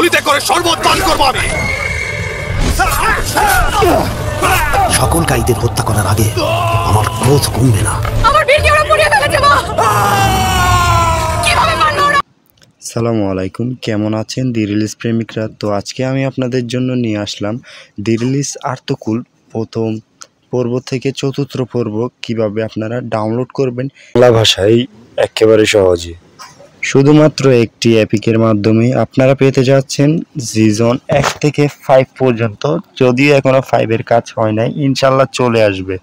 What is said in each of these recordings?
ঝুলিতে করে শরবত পান করব আমি। সকল গাইদের হত্যা করার আগে আমার ক্রোধ কমবে না। আমার বীরকে ওরা পুড়িয়ে ফেলেছে মা। কিভাবে মারলো ওরা? আসসালামু আলাইকুম, কেমন আছেন দি রিলিজ প্রেমিকরা? তো আজকে আমি আপনাদের জন্য নিয়ে আসলাম দি রিলিজ আর্তকুল প্রথম পর্ব থেকে চতুর্থ পর্ব কিভাবে আপনারা ডাউনলোড করবেন বাংলা ভাষায় একেবারে সহজে, শুধুমাত্র একটি অ্যাপিকের মাধ্যমে আপনারা পেতে যাচ্ছেন সিজন 1 থেকে 5 পর্যন্ত। যদিও এখনও 5-এর কাজ হয় নাই, ইনশাল্লাহ চলে আসবে।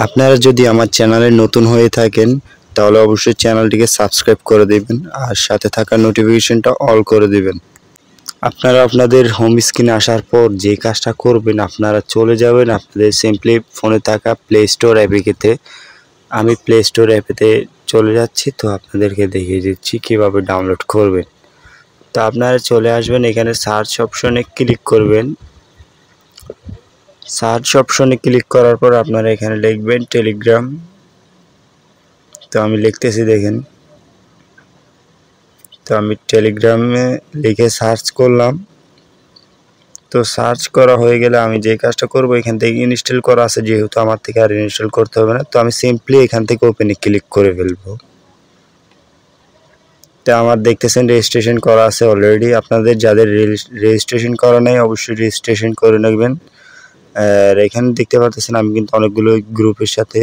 আপনারা যদি আমার চ্যানেলে নতুন হয়ে থাকেন তাহলে অবশ্যই চ্যানেলটিকে সাবস্ক্রাইব করে দেবেন আর সাথে থাকা নোটিফিকেশনটা অল করে দেবেন। আপনারা আপনাদের হোম স্ক্রিনে আসার পর যে কাজটা করবেন, আপনারা চলে যাবেন আপনাদের সিম্পলি ফোনে থাকা প্লে স্টোর অ্যাপেতে। আমি প্লে স্টোর অ্যাপেতে চলে যাচ্ছি, তো আপনাদেরকে দেখিয়ে দিচ্ছি কীভাবে ডাউনলোড করবেন। তো আপনারা চলে আসবেন, এখানে সার্চ অপশনে ক্লিক করবেন। সার্চ অপশনে ক্লিক করার পর আপনারা এখানে লিখবেন টেলিগ্রাম। তো আমি লিখতেছি, দেখেন। তো আমি টেলিগ্রামে লিখে সার্চ করলাম। তো সার্চ করা হয়ে গেলে আমি যে কাজটা করব, এখান থেকে ইনস্টল করা আছে যেহেতু আমার থেকে আর ইনস্টল করতে হবে না। তো আমি সিম্পলি এখান থেকে ওপেনে ক্লিক করে ফেলবো। তো আমার দেখতেছেন রেজিস্ট্রেশন করা আছে অলরেডি। আপনাদের যাদের রেজিস্ট্রেশন করা নেই অবশ্যই রেজিস্ট্রেশন করে নেবেন। আর এখানে দেখতে পাচ্ছেন আমি কিন্তু অনেকগুলো গ্রুপের সাথে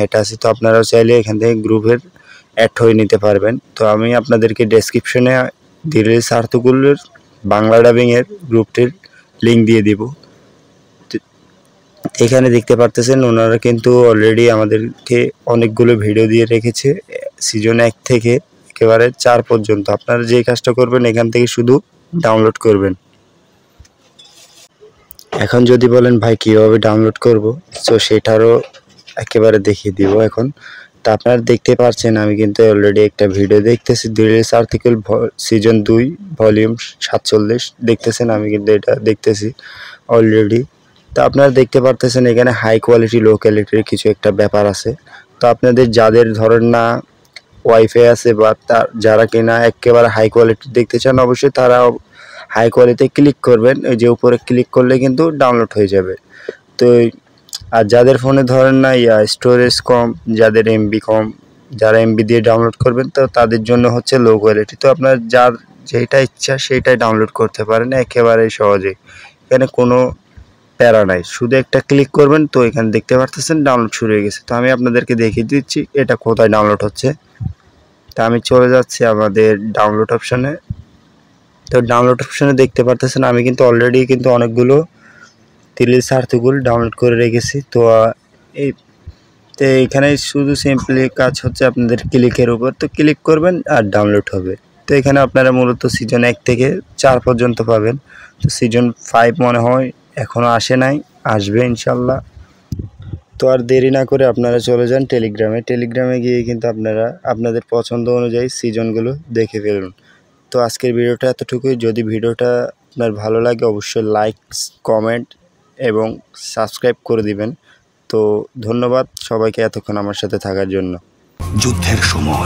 এটা আছে। তো আপনারাও চাইলে এখান থেকে গ্রুপের অ্যাড হয়ে নিতে পারবেন। তো আমি আপনাদেরকে ডেসক্রিপশনে দি রিলিজ আর্তকুলের বাংলা ডাবিংয়ের গ্রুপটির লিঙ্ক দিয়ে দিব। এখানে দেখতে পারতেছেন ওনারা কিন্তু অলরেডি আমাদেরকে অনেকগুলো ভিডিও দিয়ে রেখেছে সিজন 1 থেকে একেবারে 4 পর্যন্ত। আপনারা যে কাজটা করবেন এখান থেকে শুধু ডাউনলোড করবেন। এখন যদি বলেন ভাই কীভাবে ডাউনলোড করব, তো সেটারও একেবারে দেখিয়ে দিব এখন। তা আপনারা দেখতে পাচ্ছেন আমি কিন্তু অলরেডি একটা ভিডিও দেখতেছি, দি রিলিজ আর্টিকেল সিজন 2 ভলিউম 47 দেখতেছেন। আমি কিন্তু এটা দেখতেছি অলরেডি। তো আপনারা দেখতে পারতেছেন এখানে হাই কোয়ালিটি লো কোয়ালিটির কিছু একটা ব্যাপার আছে। তো আপনাদের যাদের ধরেন না ওয়াইফাই আছে বা যারা কিনা একেবারে হাই কোয়ালিটি দেখতে চান অবশ্যই তারা হাই কোয়ালিটিতে ক্লিক করবেন। ওই যে উপরে ক্লিক করলে কিন্তু ডাউনলোড হয়ে যাবে। তো আর যাদের ফোনে ধরেন না স্টোরেজ কম, যাদের এমবি কম, যারা এমবি দিয়ে ডাউনলোড করবেন তো তাদের জন্য হচ্ছে লো কোয়ালিটি। তো আপনার যার যেটা ইচ্ছা সেইটাই ডাউনলোড করতে পারেন একেবারে সহজে, এখানে কোনো প্যারা নাই। শুধু একটা ক্লিক করবেন, তো এখানে দেখতে পারতেছেন ডাউনলোড শুরু হয়ে গেছে। তো আমি আপনাদেরকে দেখিয়ে দিচ্ছি এটা কোথায় ডাউনলোড হচ্ছে। তা আমি চলে যাচ্ছি আমাদের ডাউনলোড অপশানে। তো ডাউনলোড অপশানে দেখতে পারতেছেন আমি কিন্তু অলরেডি কিন্তু অনেকগুলো দি রিলিজ আর্তকুল ডাউনলোড করে রেখেছি। তো এইখানে শুধু সিম্পলি কাজ হচ্ছে আপনাদের ক্লিকের উপর। তো ক্লিক করবেন আর ডাউনলোড হবে। তো এখানে আপনারা মূলত সিজন 1 থেকে 4 পর্যন্ত পাবেন। তো সিজন 5 মনে হয় এখনও আসে নাই, আসবে ইনশাল্লাহ। তো আর দেরি না করে আপনারা চলে যান টেলিগ্রামে। টেলিগ্রামে গিয়ে কিন্তু আপনারা আপনাদের পছন্দ অনুযায়ী সিজনগুলো দেখে ফেলুন। তো আজকের ভিডিওটা এতটুকুই। যদি ভিডিওটা আপনার ভালো লাগে অবশ্যই লাইক, কমেন্ট এবং সাবস্ক্রাইব করে দিবেন। তো ধন্যবাদ সবাইকে এতক্ষণ আমার সাথে থাকার জন্য। যুদ্ধের সময়